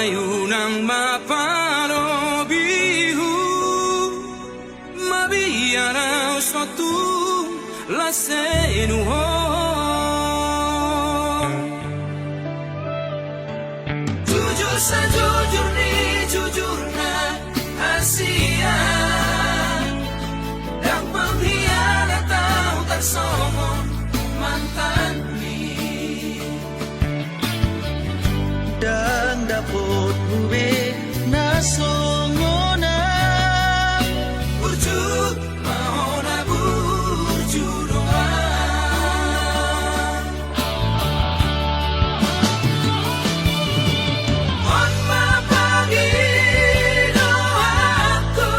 Ngayon ang mapalobihu Mabiyaraw sa tu lasenuho Jujur sa jujur ni jujur na Asia Dan pengkhianat tahu tersomong mantan ni Dan dapat ube na songona Burju mau na burju doang On mapagi doaku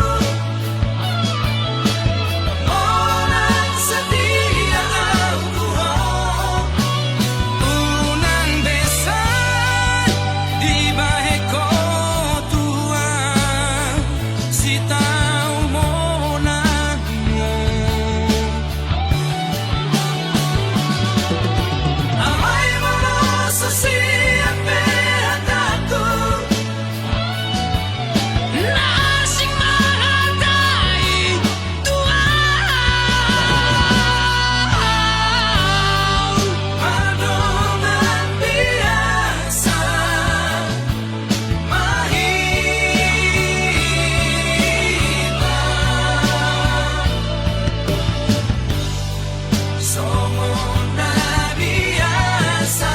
Orang setia aku Unang besan di bahe ko tuang Si tao mo na Amay mo sa siyape hataku Nasing mahatay tuang Madungan biasa Mahita Somos na biasa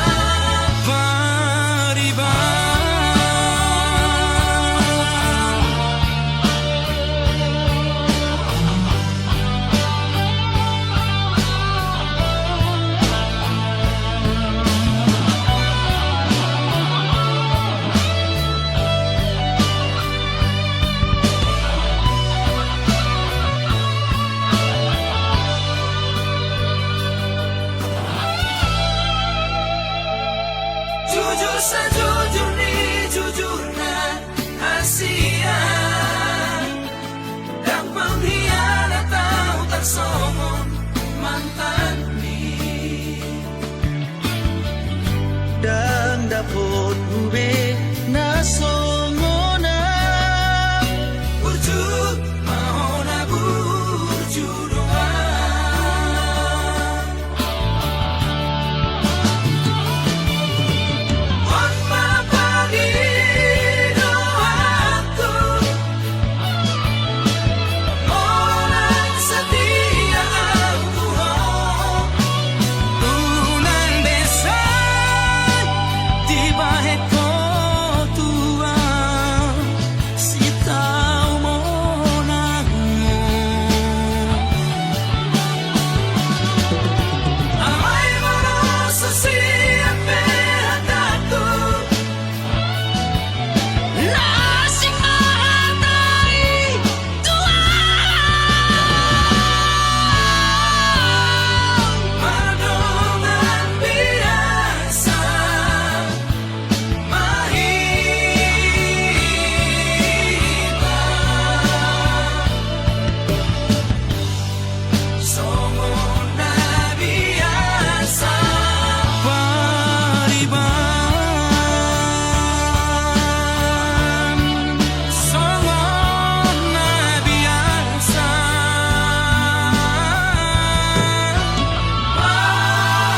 Jujur sa jujur ni jujur na Asia Dan pengkhianat tahu tersomong mantan ni Dan dapat ube na songona Burju mau na burju doang On mapagi doaku Orang setia aku Unang besan di bahe ko tuang Si tao mo na Amay mo sa siyape hataku Nasing mahatay tuang Madungan biasa Mahita Somos na biasa Pariban Somos na biasa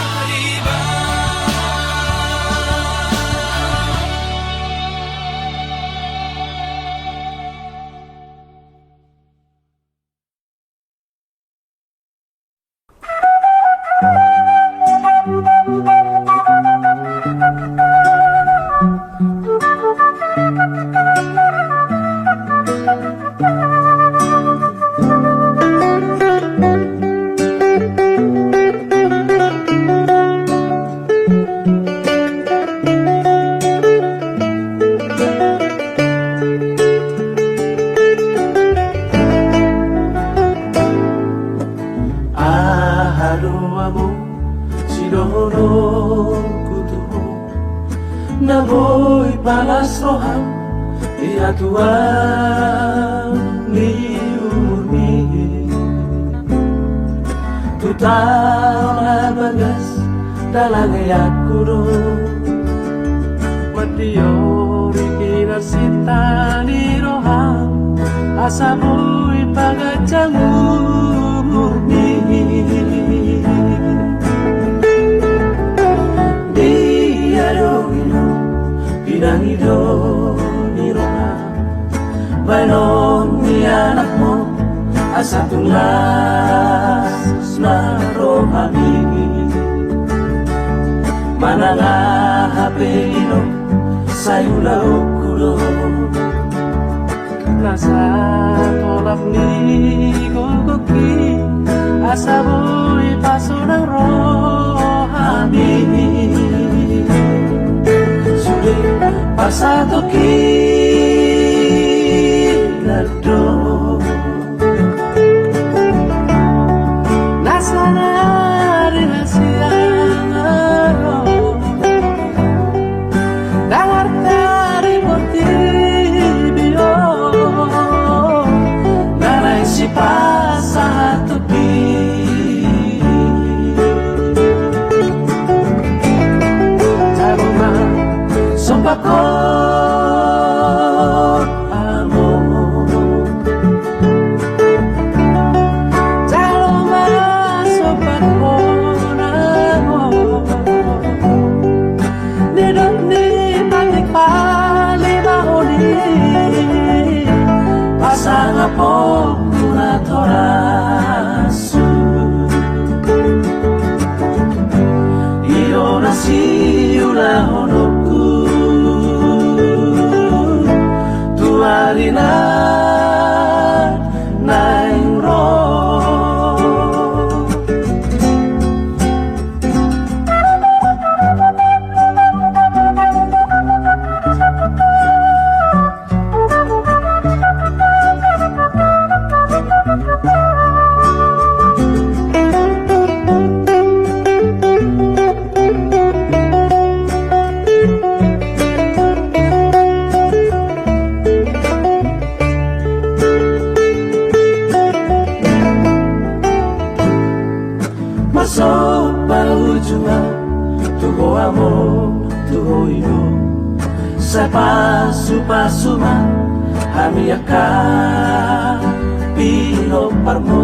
Pariban Ahadoamo sinono kutuho Naboy palas roham Ia tuan ni umurni Tutau na bagas dalang ayat kudo Matiyo riki tanirohang asa mo'y pagajangumurni. Di adogino pinangido nirohang bainon ni anak mo asa tunglas na rohani. Mananga hapelino sayulaw kulo nasa tolak ni gogoki asa mo'y paso ng rohani. Sulit pasado kilado nasa narin siya Dangartari motivio Nanay si pasa tupi Taroma sumpakot amo Taroma sumpakot amo Nidok ni palimahuli pasang po na torasu iyo na siula honoku tuarina naingro Masuk berujungan Tuho amor, tuho iyo Sa pasu-pasuma Hamiyaka Pino parmo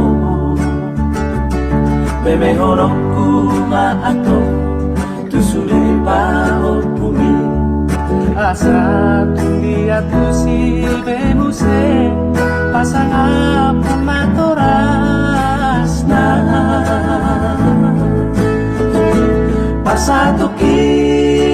Bemehorok kumaato Tusuli pahot bumi Asa tulia tu silbemuse Pasangap matoras na Pasado kilado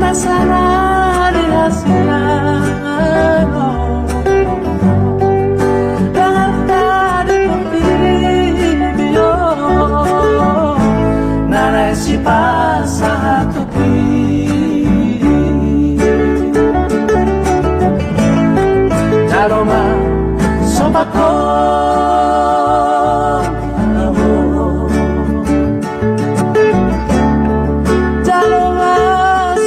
Nasarari hasilano Dangartari motivio Nanay si pasa tupi Taroma sobakot amo Taroma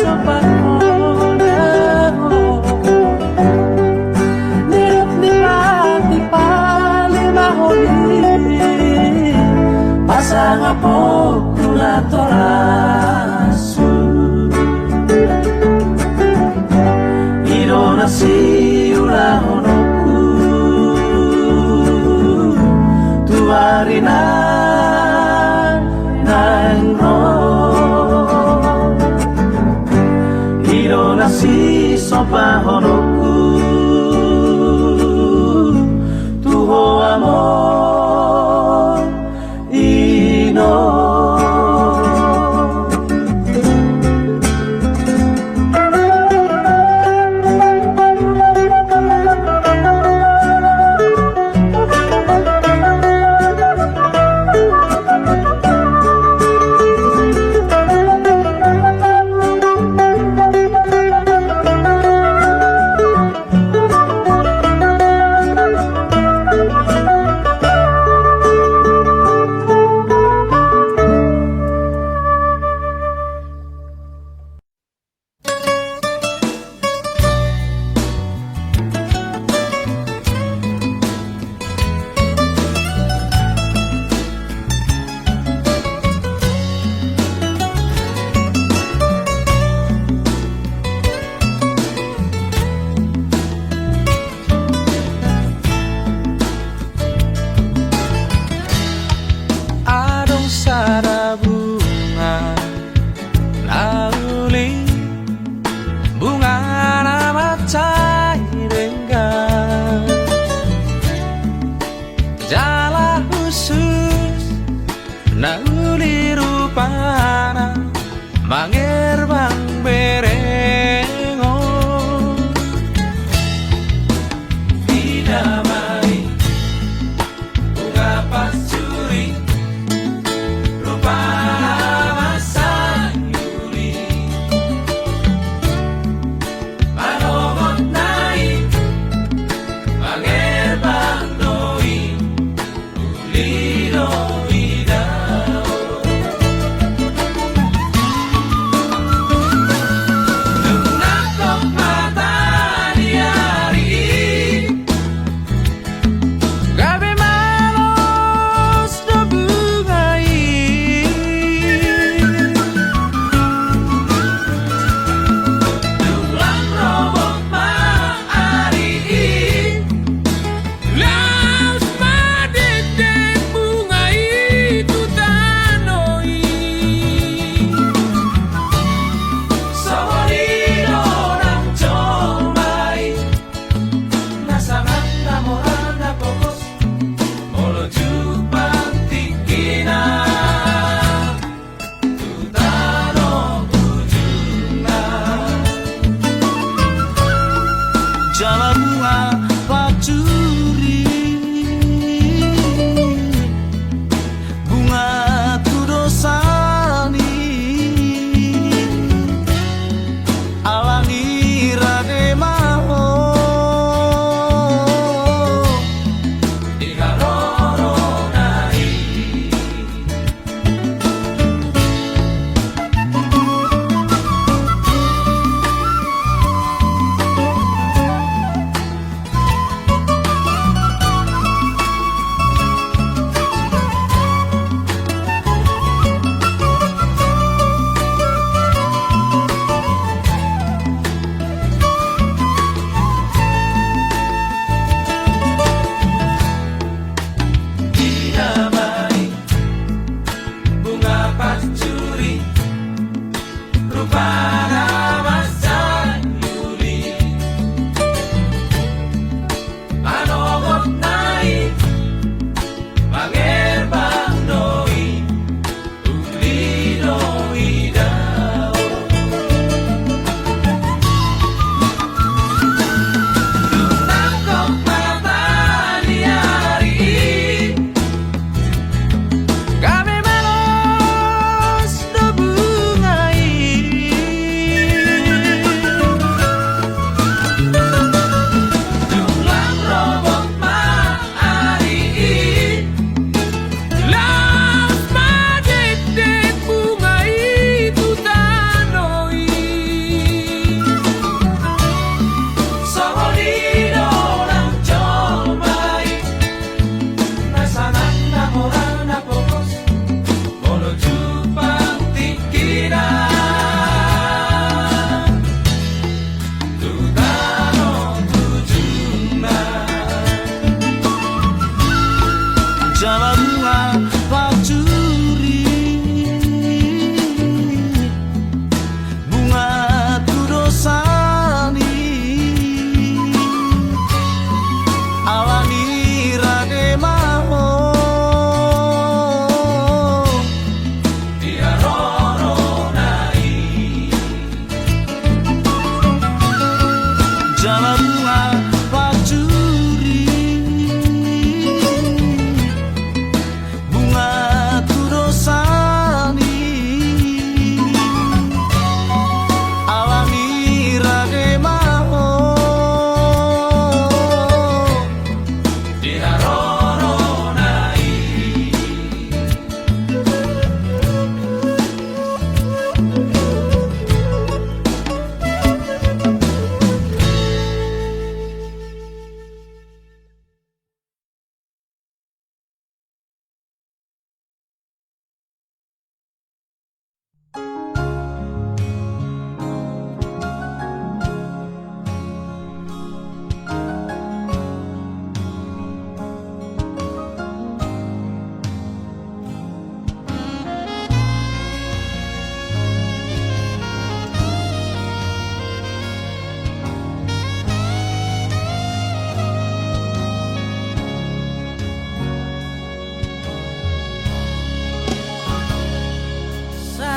sobakot amo Nirap ni pati palimahuli pasang po kula torasu Iro na siula honoku Tuarina naingro Iro na si sopa honoku Tuho amor ino Yuli rupana mangerbang berengo Bidamari bunga pasturi rupana masang Yuli manogot nai mangerbang doi ulido idao nung nakok mata di hari gabi malos na bungay Tulang robot maari Laos madedeng bungay tutanoi Sawalido ng Jomai Nasangan na moral na pokos Molo jupang tikina Tutano ujuna Jala bunga pacuri Bunga tudosani Alangi rade maho Ikaroro nai Dinamai bunga pasturi rupana masang Yuli manogot nai mangerbang doi ulido idao nung nakok mata di hari gabi malos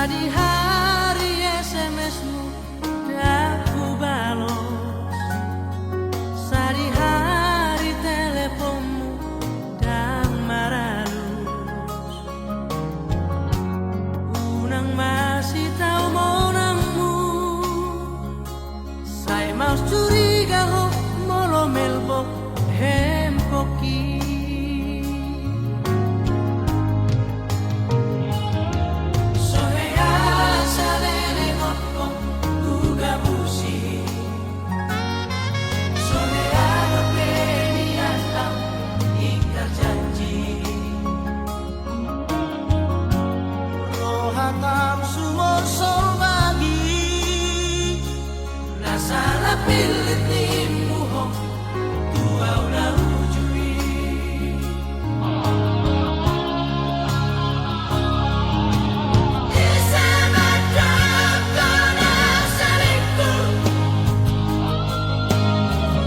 Sadi hari SMS-mu dah ku balos, sadi hari teleponmu dah maralus. Unang masih tahu monangmu, saya mau curiga ho molo melbo hempoki. Pilit nimu ho tua udah ujui. Isa madam kona saliku,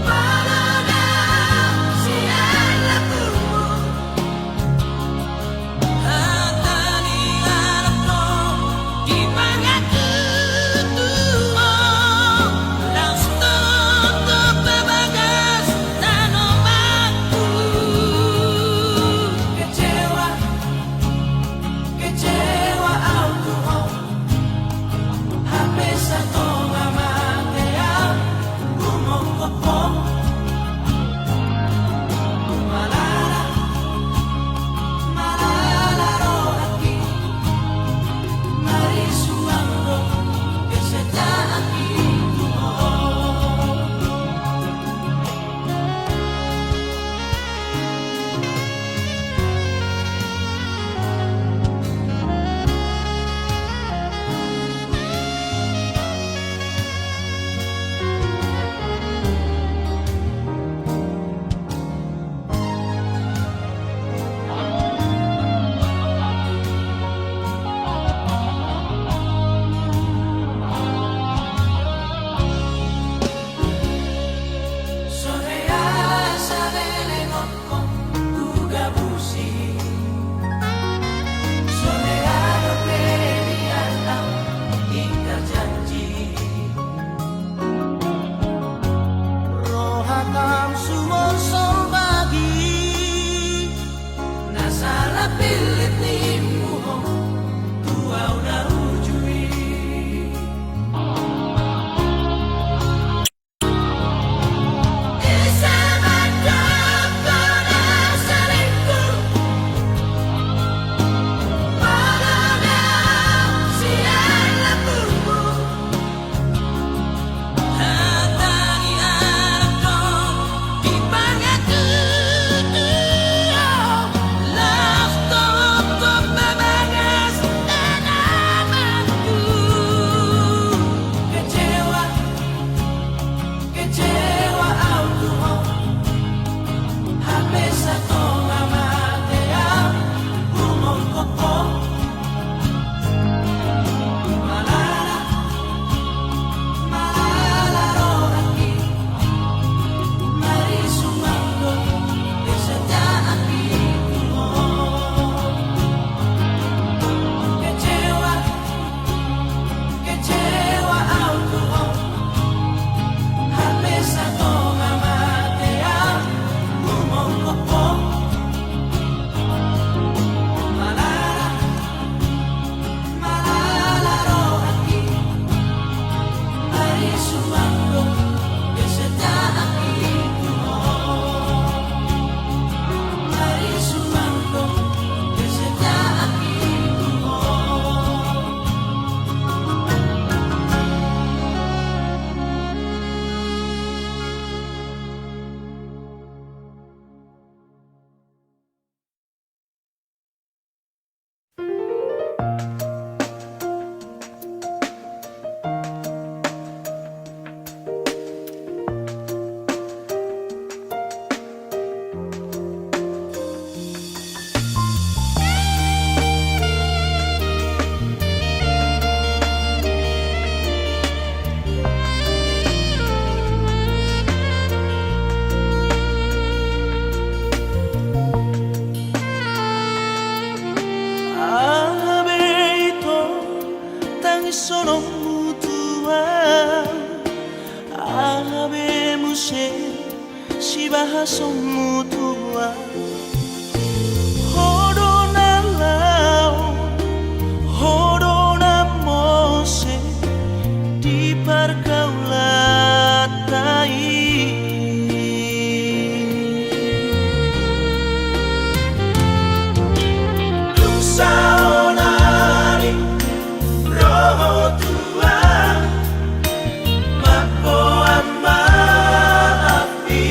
balona sian lakumu. Hatani alako di banyak tuh. hasomu tua Hodona lau Hodona mose Di pergaulatai Saonari roho tua Mapo ama api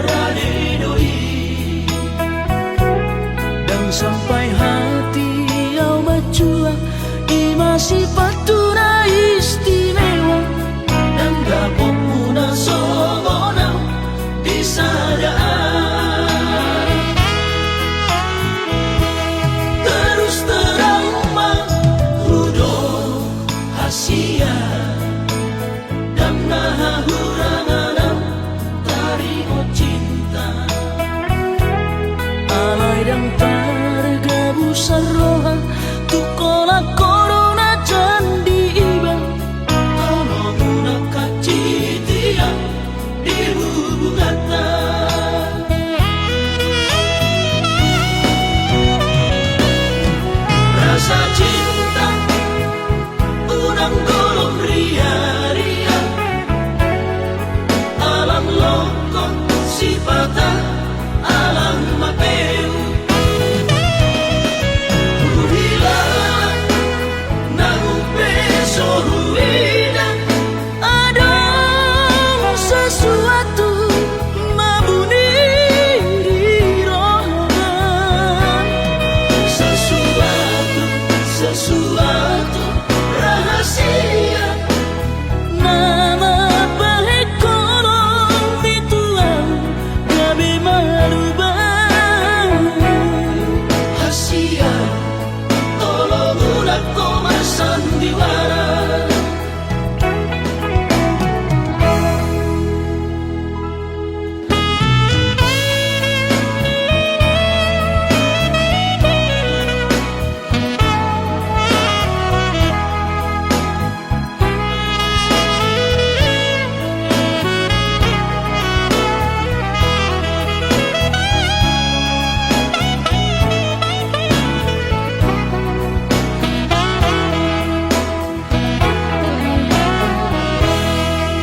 radedoi. Dan sampai hati kau berjuang masih patura istimewa. Dan gabung muna sobona di sadaan. Terus terang rudo hasia dan nahuranganam tarimo cinta. Alay dan targabu saroha tukola corona candi iba. Tolong muna kacitia di bubugata. Rasa cinta unang golong ria-ria. Alam lokon sipata alam mapeu. Uhilang nang peso ruina. Ada sesuatu mabuni rohan. Sesuatu rahasia. Nama baik kolong dituang gabi marubah. Hasia tolong ulat koma sandiwara.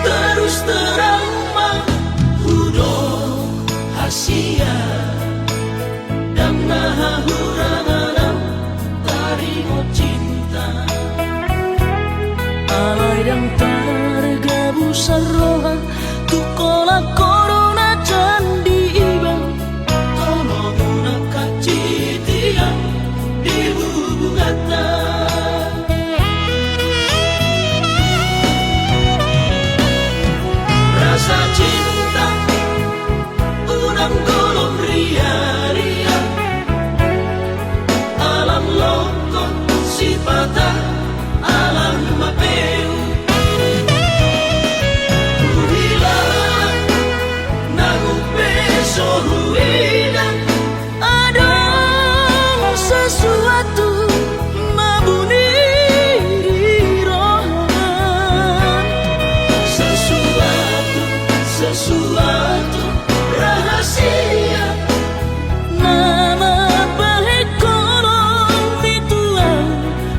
Terus terang hudok hasia dan nahuranganam tarimo cinta. Alay dan targabu saroha tukola corona candi iba. Tolong muna kacitia di bubugata. Rasa cinta unang golong ria-ria. Alam lokon sipata alam mapeu. Uhilang nang peso ruina. Ada sesuatu mabuni rohan. Sesuatu rahasia. Nama baik kolong dituang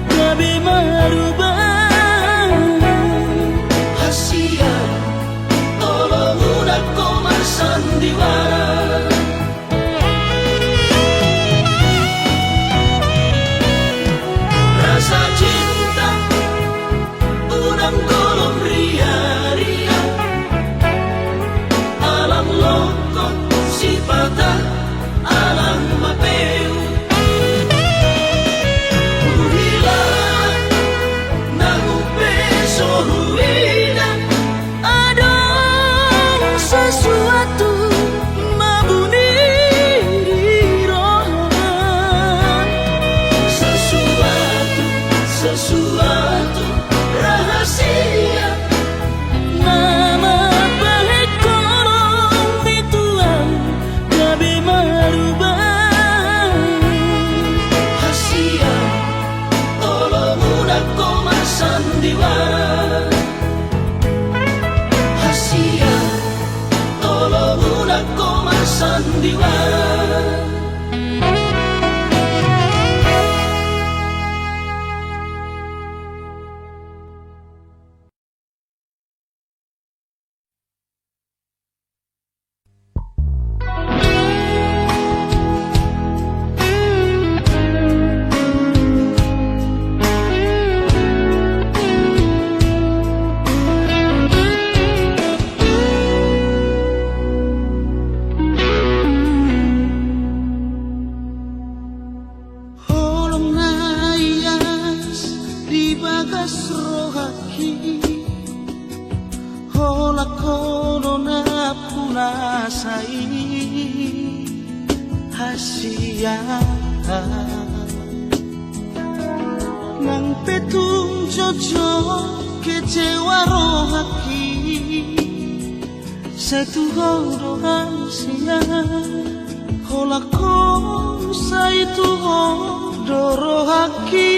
gabi marubah. Hasia tolong udah koma sandiwara. Rasa cinta unang golong ria-ria. Alam lokon sipata alam mapeu. Uhilang nang peso ruina. Ada sesuatu mabuni rohan. Sesuatu rahasia. Nama baik kolong dituang gabi marubah. Hasia tolong udah koma sandiwara. Hasia tolong udah koma sandiwara. sai hasia nang petung jojo kecewa rohaki satu horo hasia holako saitu horo haki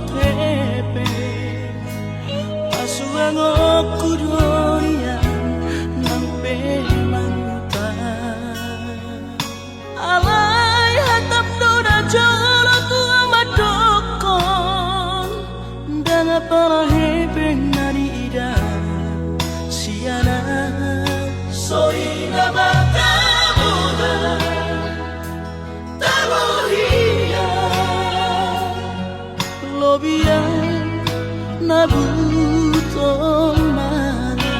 tepe Pasuang aku dorian Nampe mantan Alay hatap doda jolo tua madokon Dan apalah hebeng nari ida Siana Soina mata muda Talohia Lobia Nabuton mana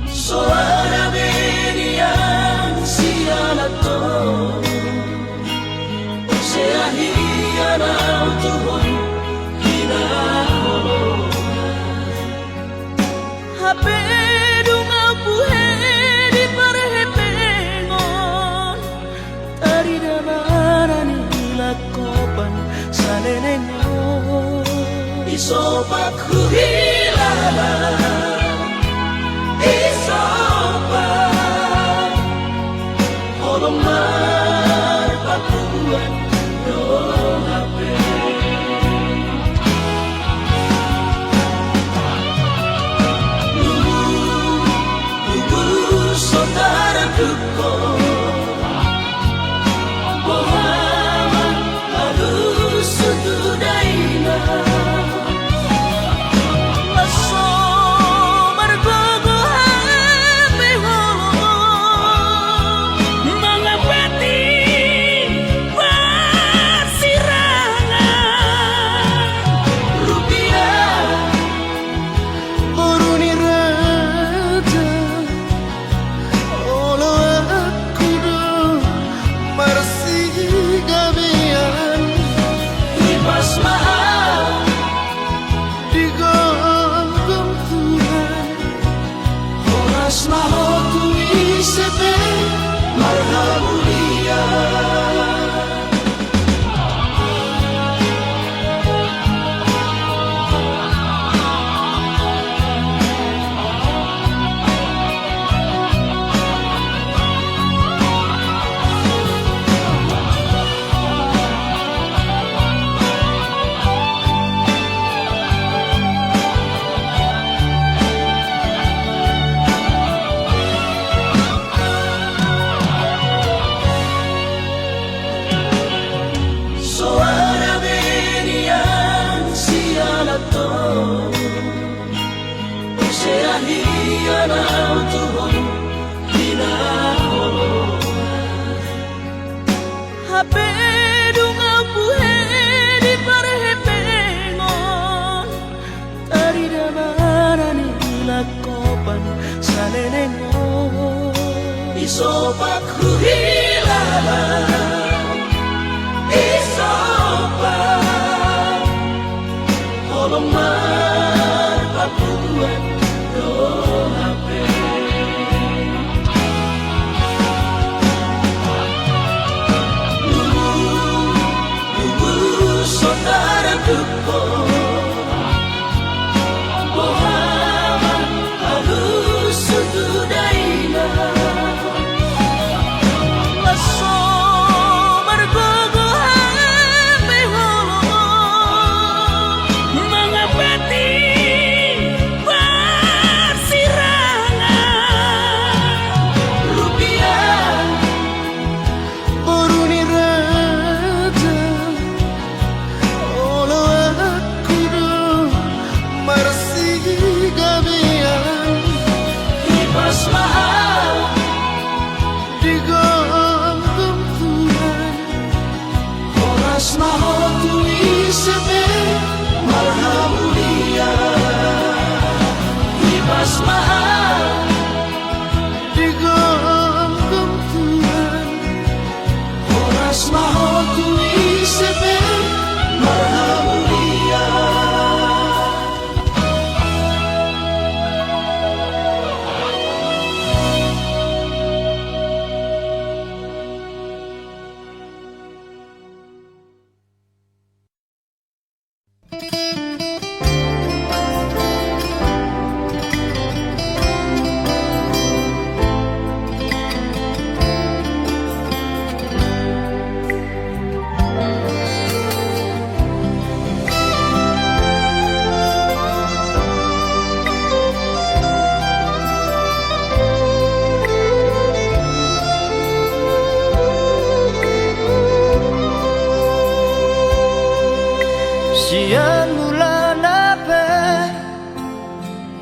Soara berian siana to Sea hiana Tuhan hina Hape dunga puhe di parhepengon Tari damarani lakopan sanenengo Isopak hilala Isopak Holomar papuan do hape Saudara duko Muhammad harus sudaina Maso margogo hame holo Mengabati persirangan Rupiah Uruni raja Hape dunga puhe di parhepengon Tari damarani lakopan sanenengo Isopak hilala Isopak Holomar papuan do hape Saudara duko Muhammad harus sudaina Laso margogo hame holo Mengabati persirangan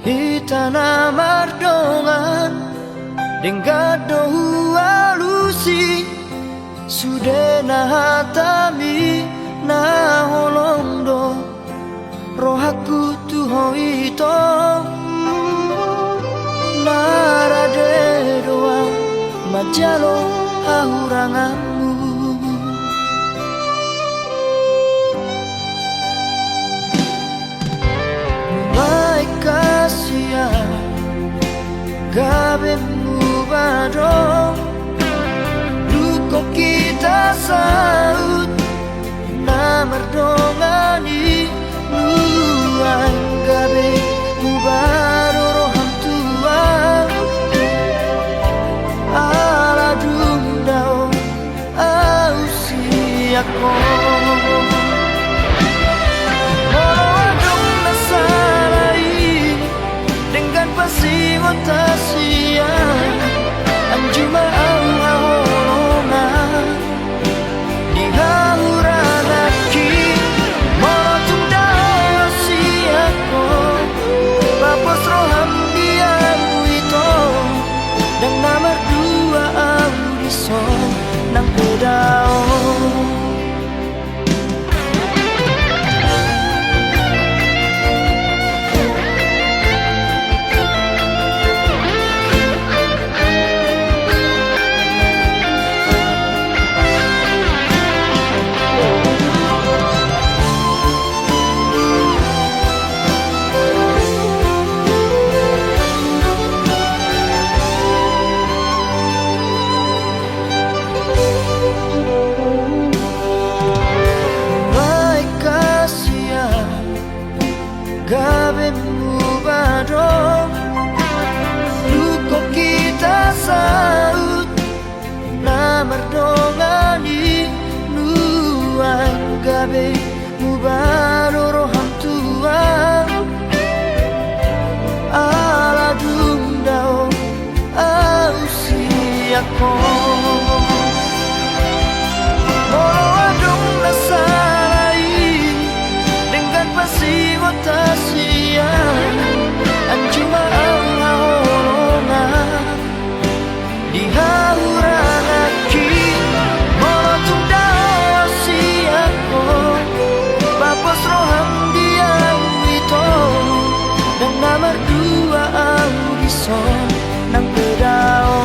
di tanah Mardongan dengan dohu alusi sudah nahatami na holondo rohaku tuho ito narade doa majalo hahuranganmu mulai kasihan gabemu badong luko kita saut na merdongani nuang gabe mubaro roham tua ala dundao au siako Tasia anjuma au haona di hauranaki motung dasiako papos roham dia itu dan nama dua audison nang bedao gabemu badong luko kita saut na merdongani nuang gabe mubaro roham tua ala dundao au siako molo adong nasalai dengan pasiwa tasia anjuma au haona di hauranaki motung dasiako papos roham dia itu dan nomor dua audison nang bedao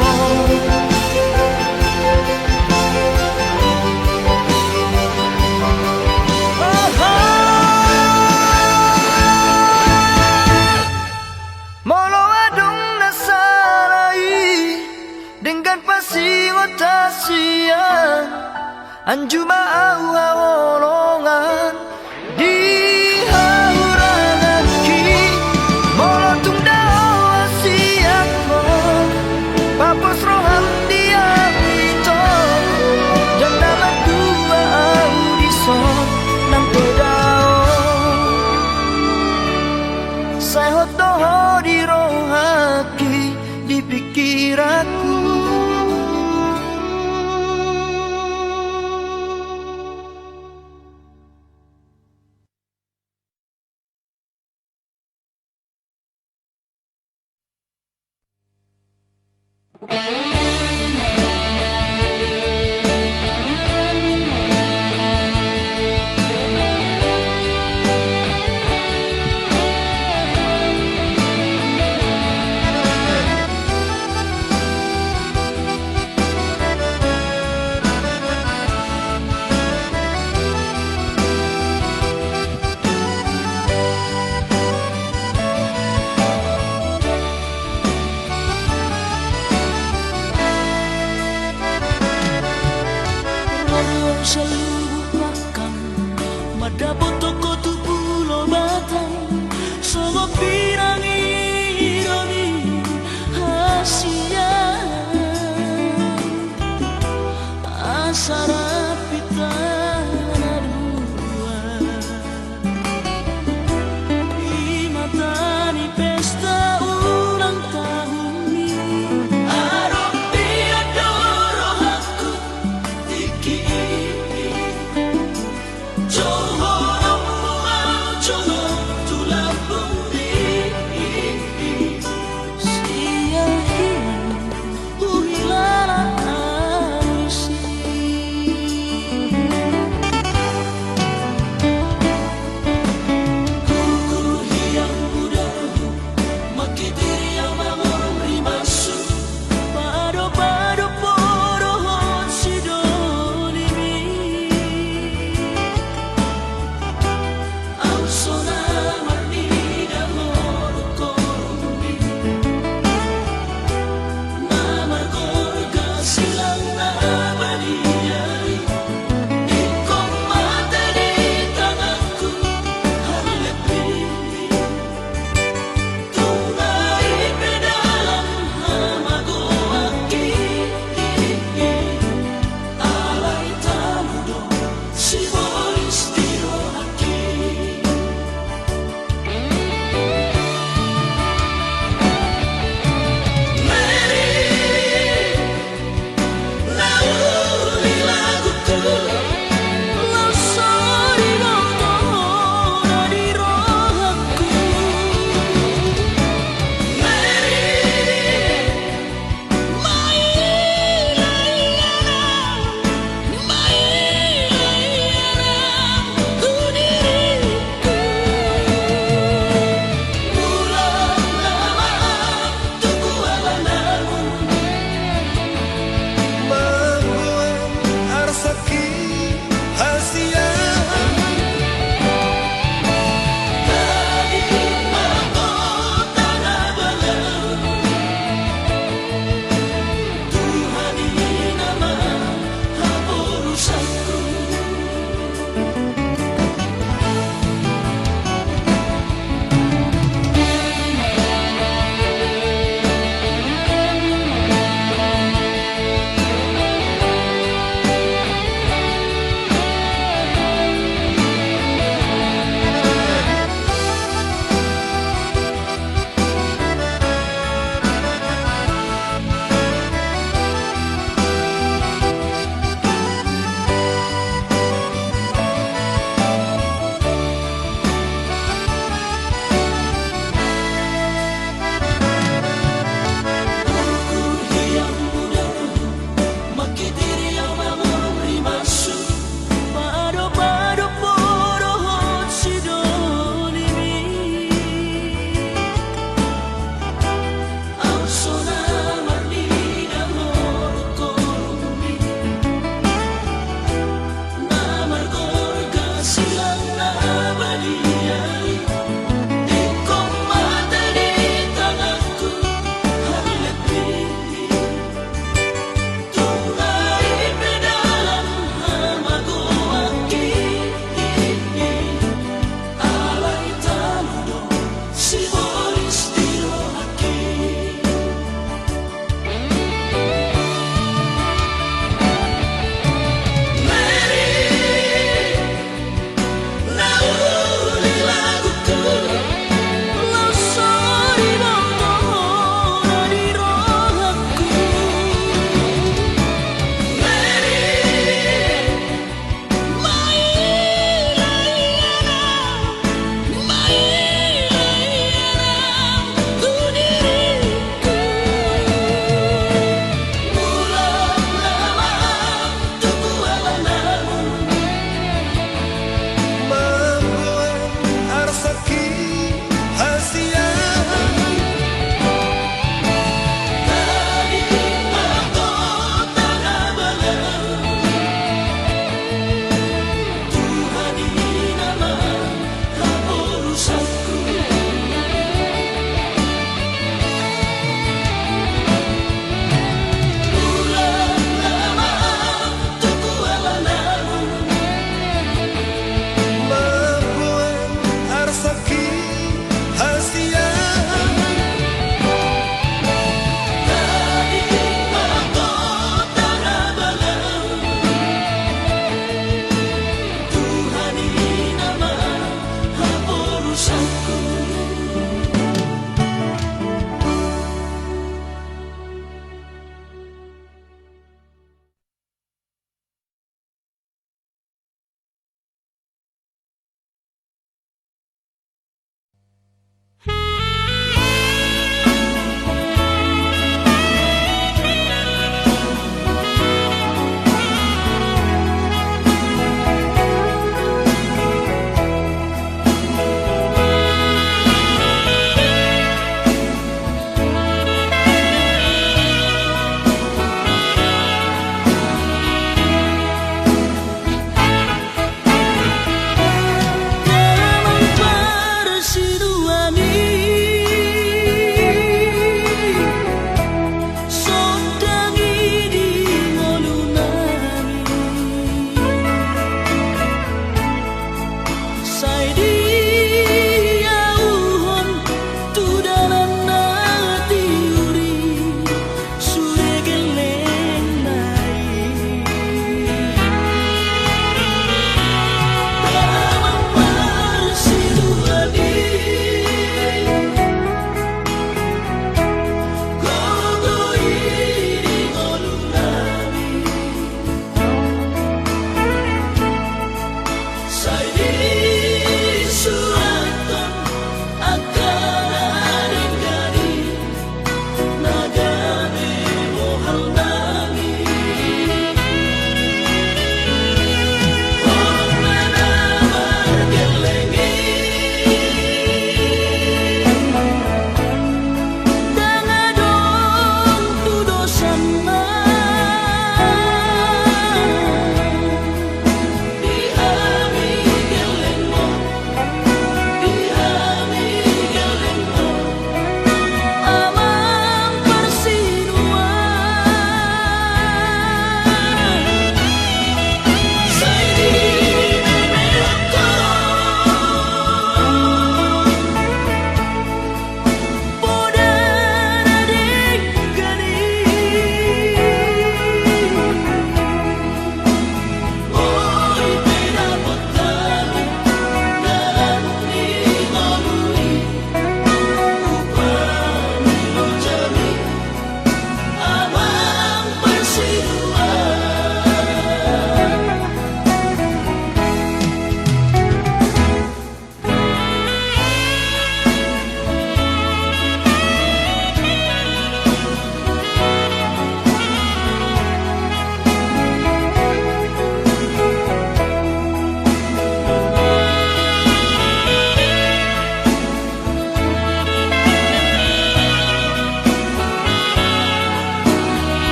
anjuma au haolongan di hauranaki molotung dao asiako papos roham dia itu dan nama dua audison nang bedao saya hotoho di rohaki di pikiranku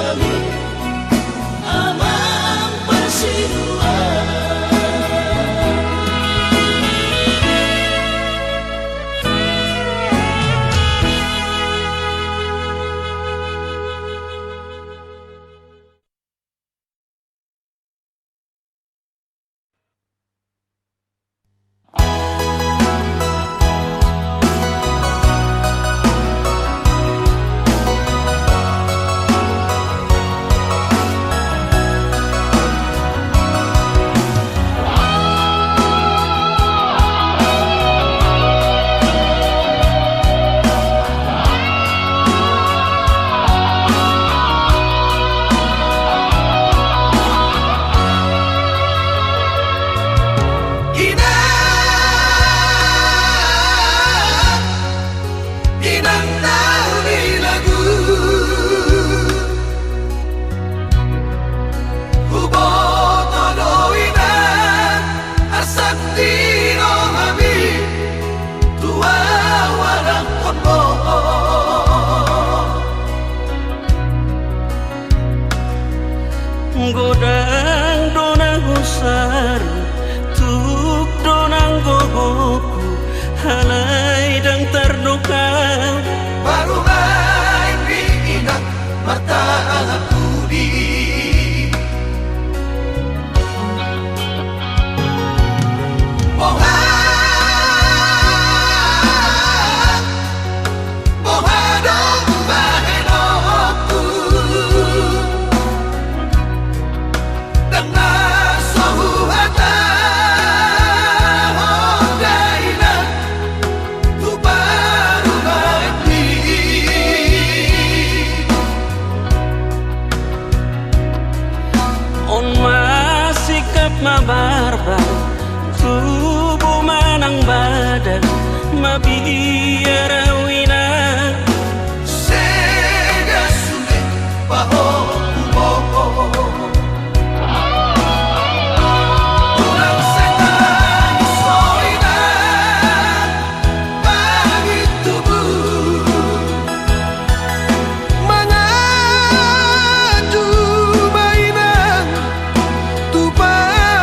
kami amang persiduan. Godang donang usar tuk donang gogoku halai dang terduka Baru main diingat mata aku di mabarbar tubuh manang badan mabiara wina Sega sulit baho kuboho Ulang setan soina bagi tubuh Mengadu mainan tupai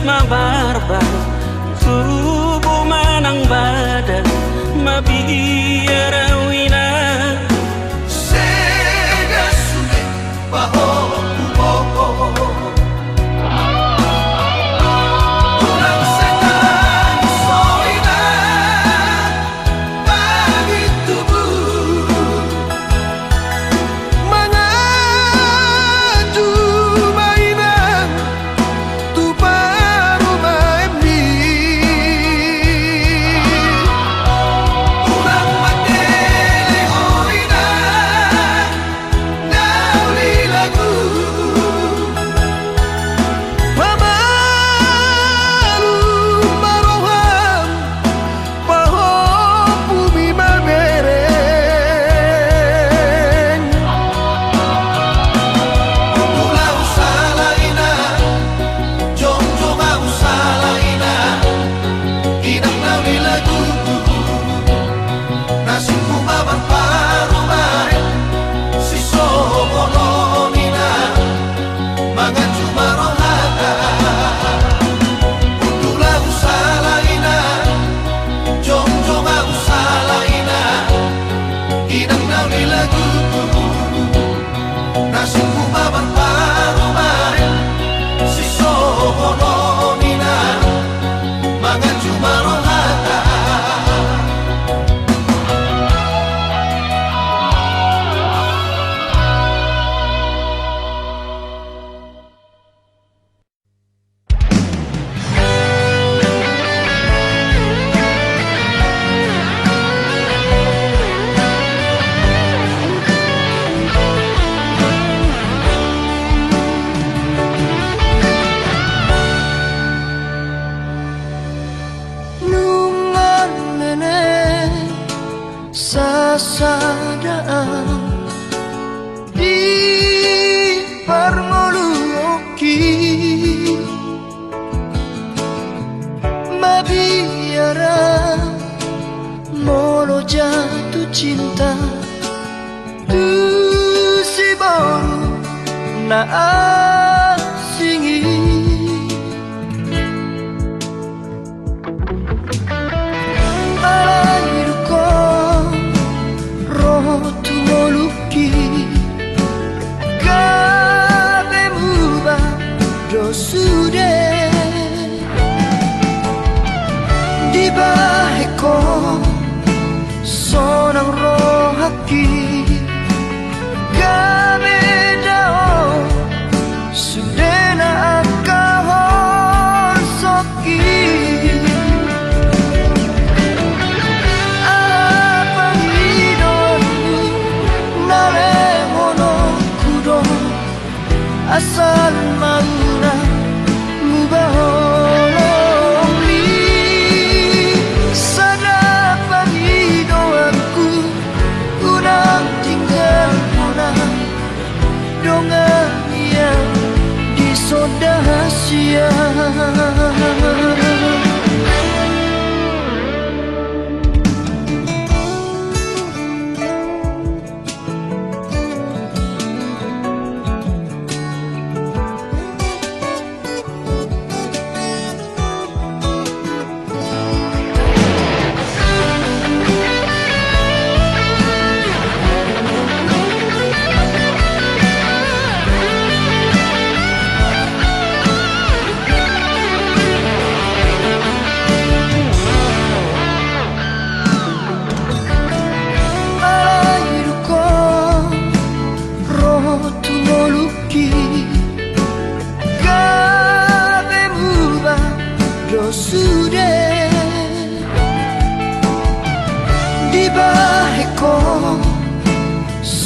mabarbar tubuh manang badan mabiara wina Sega sulit baho kuboho Ulang setan soina bagi tubuh Mengadu mainan tupai rumah ini Ulang cinta tu si baru na asingi alairu ko roho tu moluki kabe muba dosude di baheko sonang rohaki kami dao sudena akahon soki apa hidonmu nalemono kudo asal mauna mubahong li sadapa hidoanku unang tinggal mona dongan yang disodahasia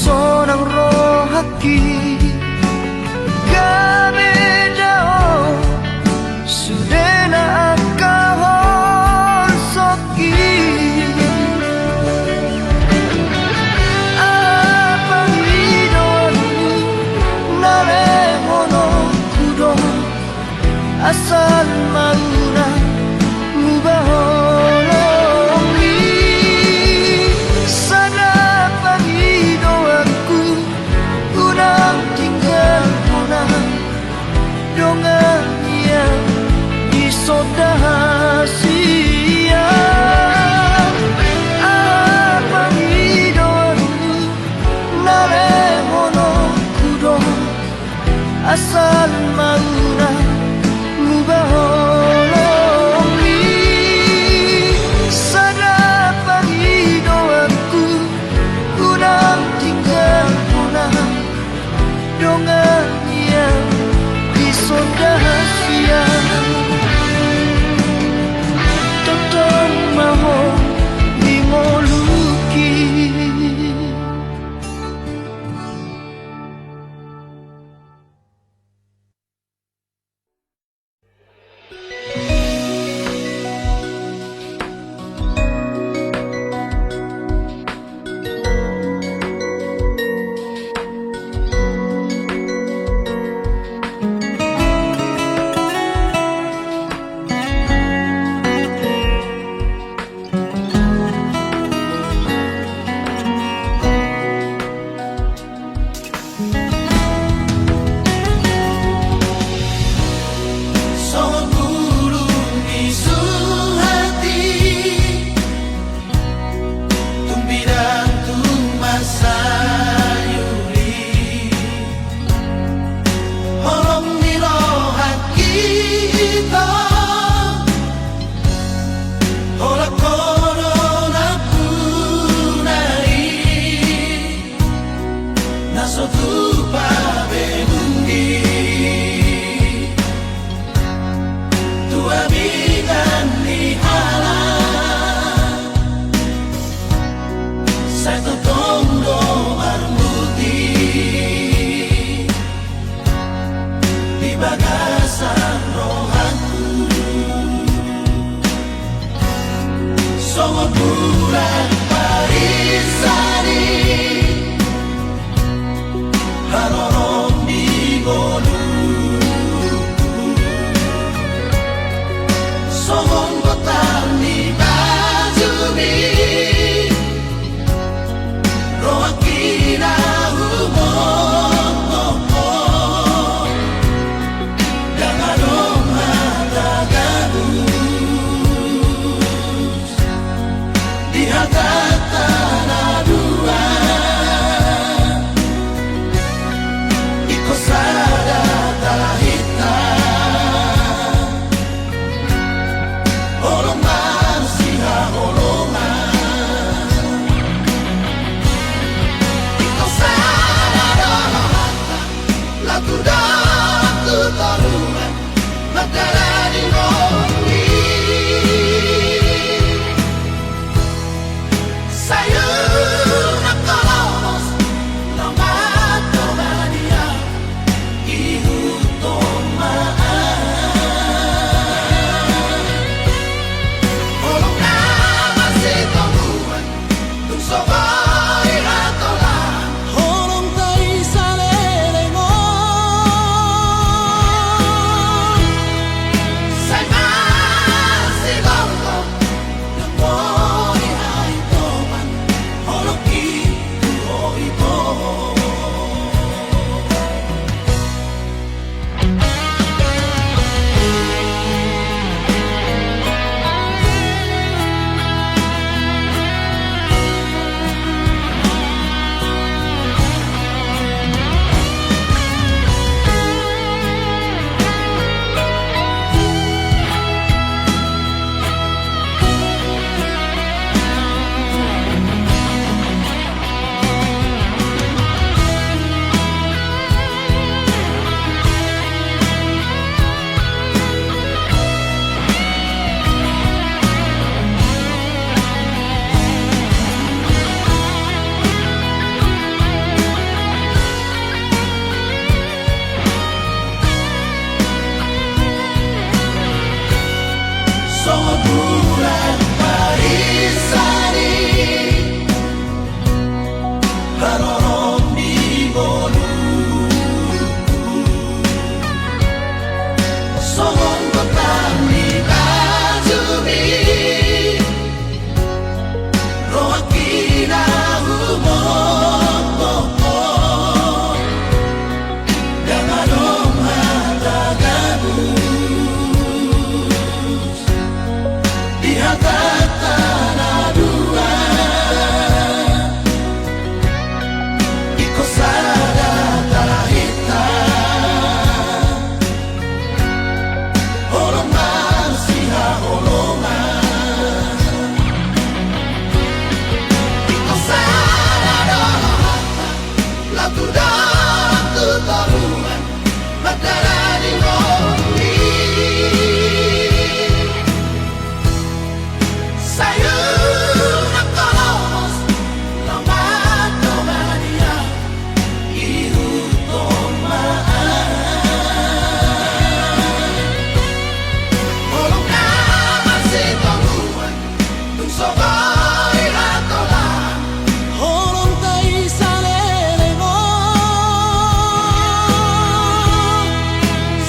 sonang rohaki kami jauh sudena akahon soki apa hidonmu nalemono kudo asal mauna mubahong dongan yang disodahasia apa hidonmu nalemono kudo asal mauna mubahong li sadapa hidoanku unang tinggal mona dongan yang disodahasia totong maho mingoluki Parisani Haroro lagu dalam ketarungan Magdala di Roni Sayang nakalos Namat Romania Ihutomaan Olong na masih tungguan Tung sobay ratolan Horong tay sa lelengon Say masih longkong Yang boleh hai toman Olong itu ibo Songo bulan parisani Haroron di boluku Songon petani tajumi Rohakina humoko Damadong hatagamu Di atas tanah dua Di kosada tanah hitam Holong manusia holongan Di kosada dalam harta Lagu dalam ketarungan Magdala di Roni Sayang nakalos Namat Romania Ihutomaan Olong na masih tungguan Tung sobay ratolan Horong tay sa lelengon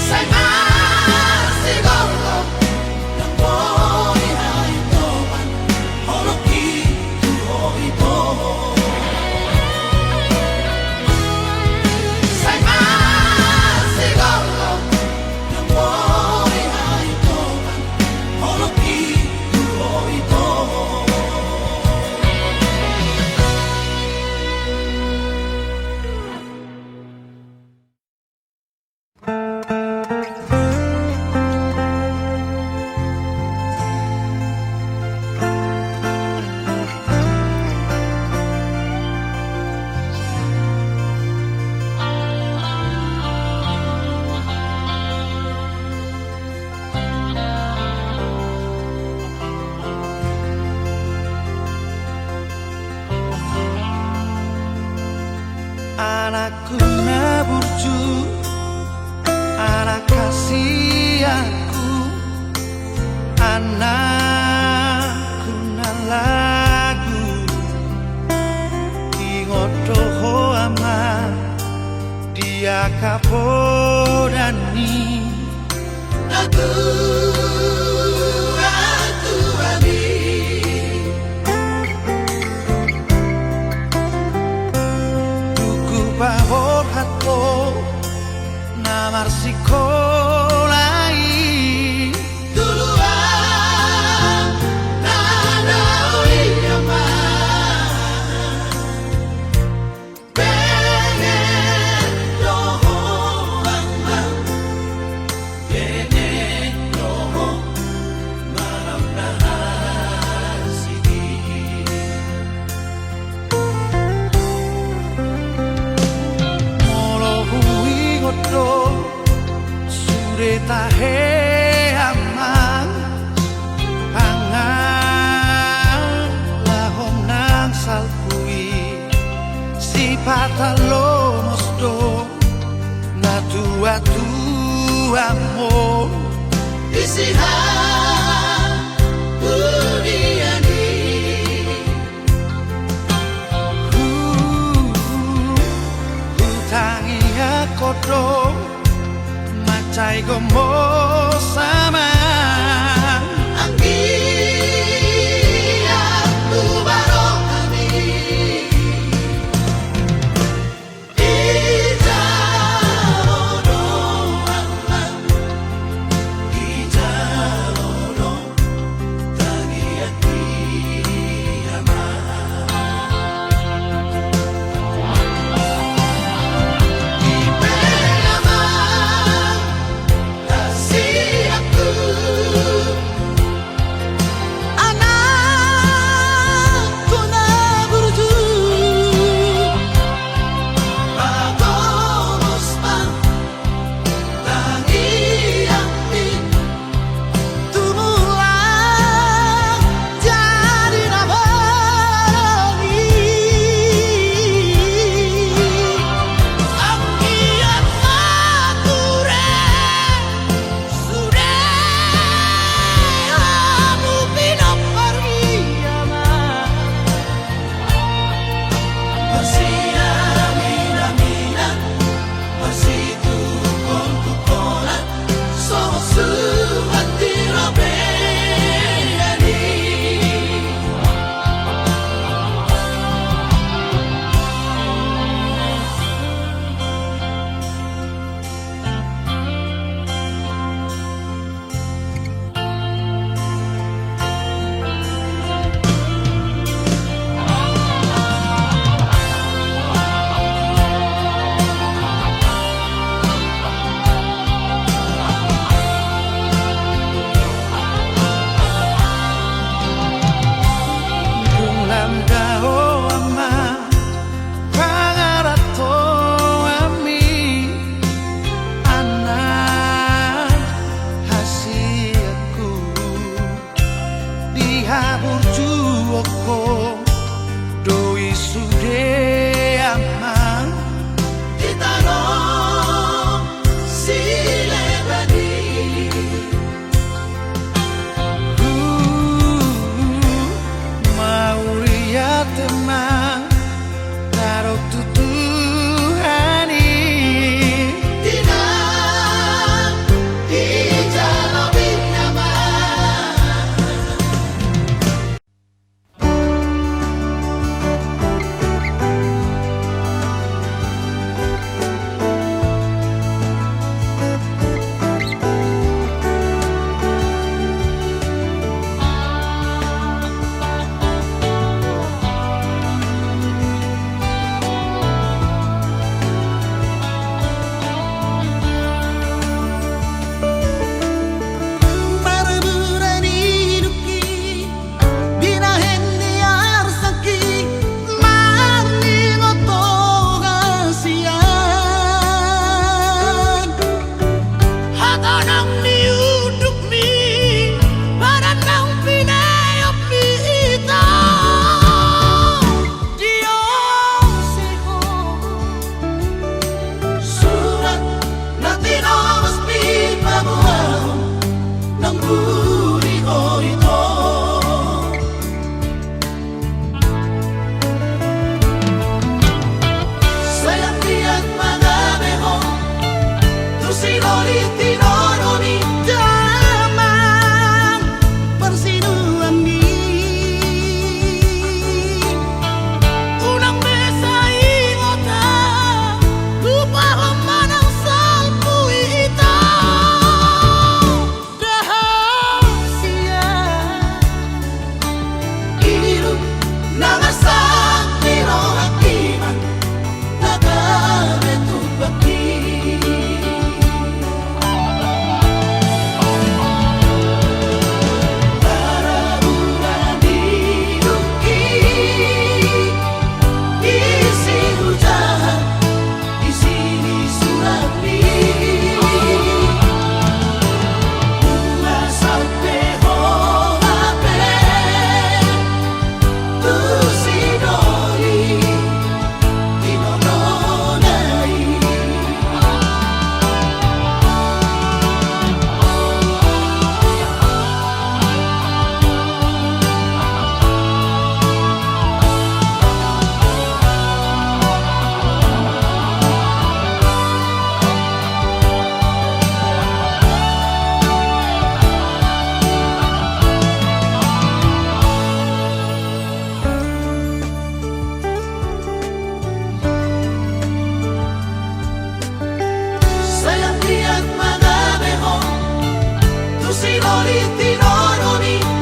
Say masih longkong Yang boleh hai toman Olong itu ibo Say masih longkong Yang boleh hai toman Olong itu ibo Anakku naburju, anak kasih aku, anakku lagu, ingoto ama dia kapodani. Lagu ratu abi Bahor hatlo namar sikolai Duluan nada uyama Pengen doho ama Pengen doho malam nahar sini Molo hui tahe amang angan lahong nang salpui si patalo mosto na tua mo Isihan buniani hutangi akodo macai gomo sama Ang giyak lubarong kami Ijalono ang Ijalono Tagiyak iyaman Ipeyaman Kasih aku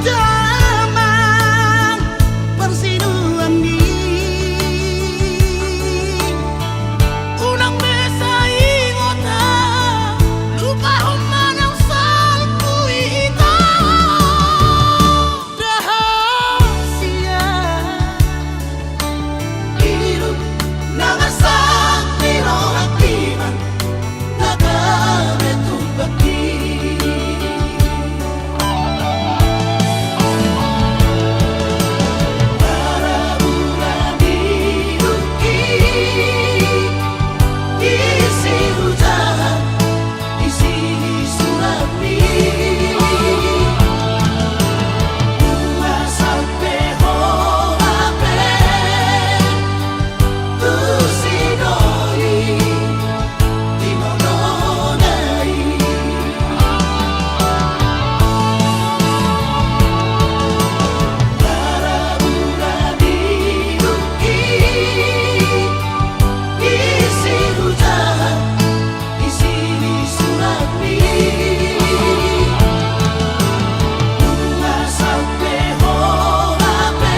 Jamang persiduan di Unang besa ingota lupa humanang salku ita rahasia Hidup nangasak nirohakiman nagaretumbaki para bulan diduki isi hujan isi surami bunga sampai horape tusidoi dimononai para bulan diduki isi hujan isi surami bunga sampai horape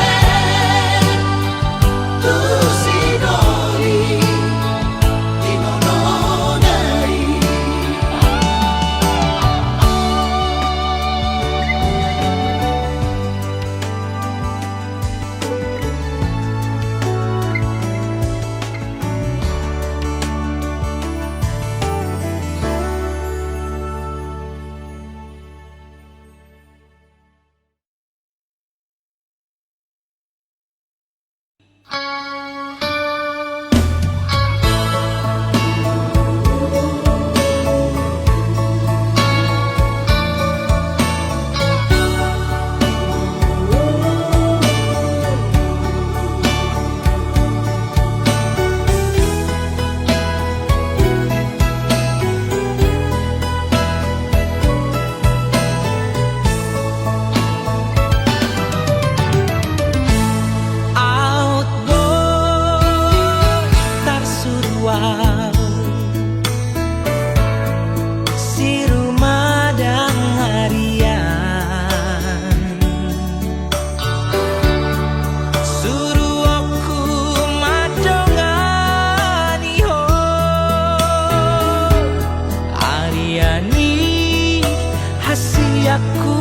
tusidoi dimononai Outboard tarsurual si rumah dan harian suruh aku madongani ho Ariani hasiaku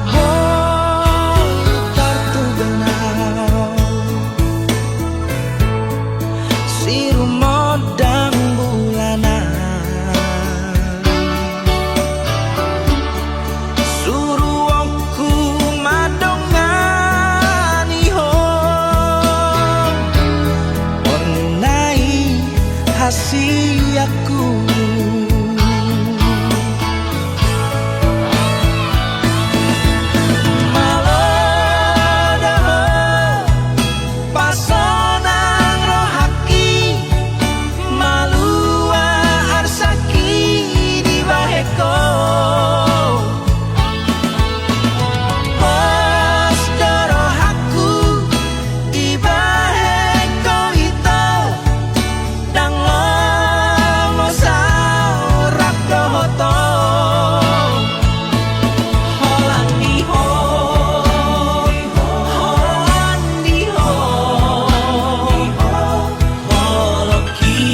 outboard tartuganau si rumah dan bulanan suruh aku madongani ho mengenai hasiaku pasonang rohaki malua arsaki di baheko pas dorohaku di baheko itu dang lomo saurak dohoto Holandi ho Holandi ho Holoki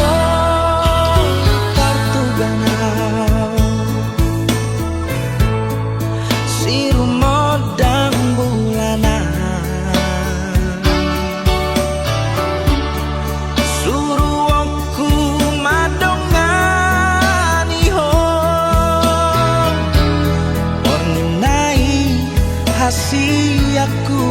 outboard tartuganau si rumah dan bulanan suruh aku madongani ho mengenai hasiaku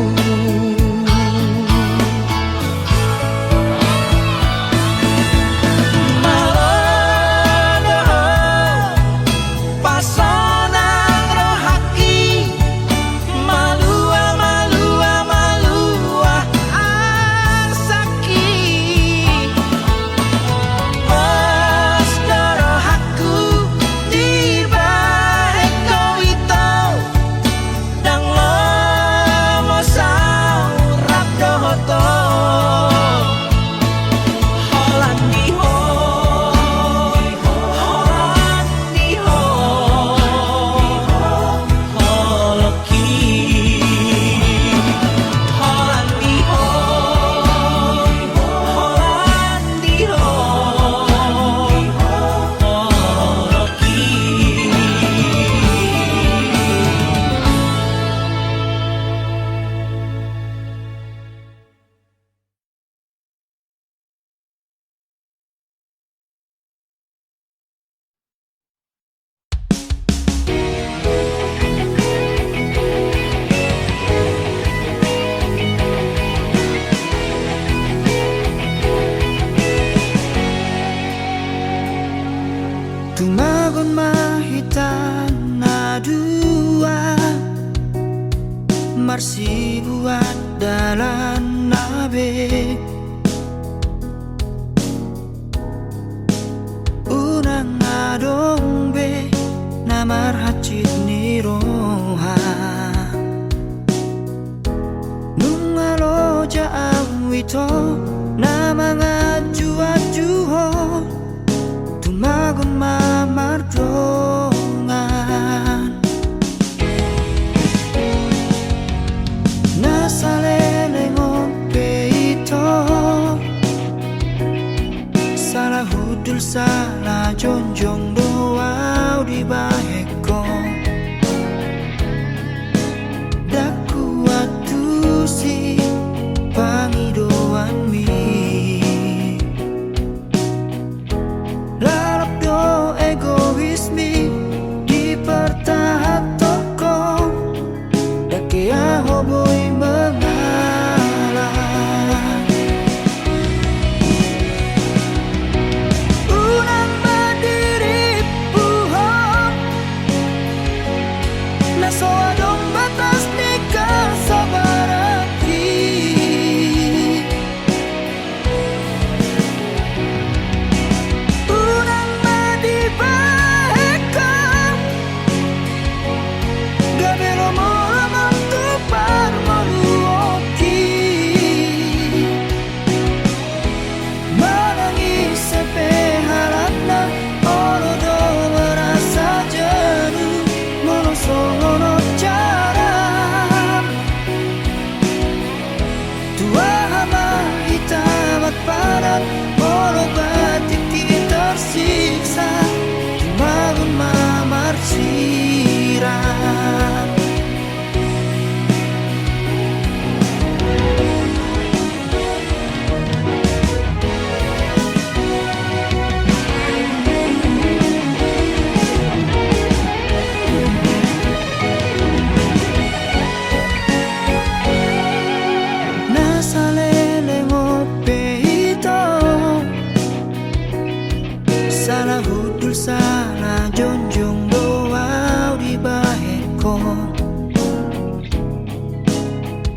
marsi buat dalan nabe unang adong be namar hacit ni roha nungalo jaang wito namanga jua-juho tumagon mamardongan nasalele ngope ito salah hudul salah jonjong doa di baheko daku atu si pangidoan mi larap do egois mi dipertahat toko dake ahoboy mengalah unang berdiri puhong naso adong batas nikah sabaraki unang madibahekam gabelo moramang tupar maluoki manangis sepe harapna olodo merasa jenuh monosono cara tua hama hitamat padat olo batik kita tersiksa dibangun mamar sirat nasalele ngope ito salah hudul salah jonjong doa di baheko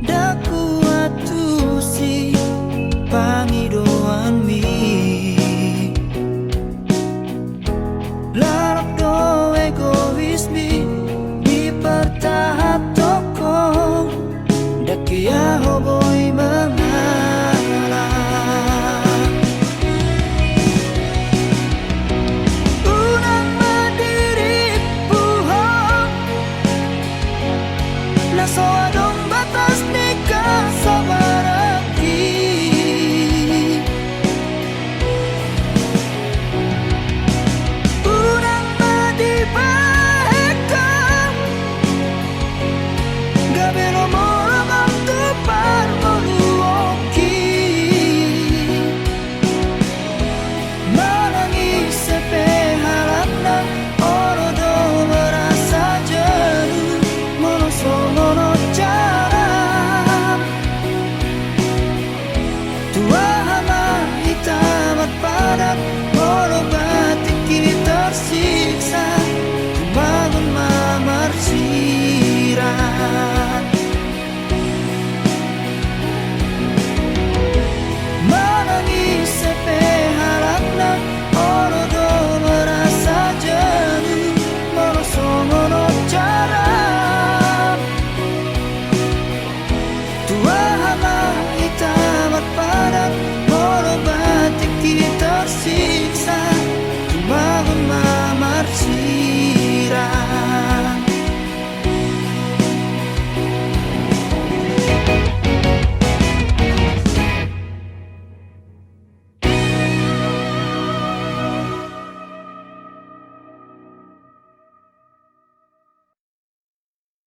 daku atu si pangidoan mi larap do egois mi dipertahap toko dake ahoboy mengalah unang madiri puhong naso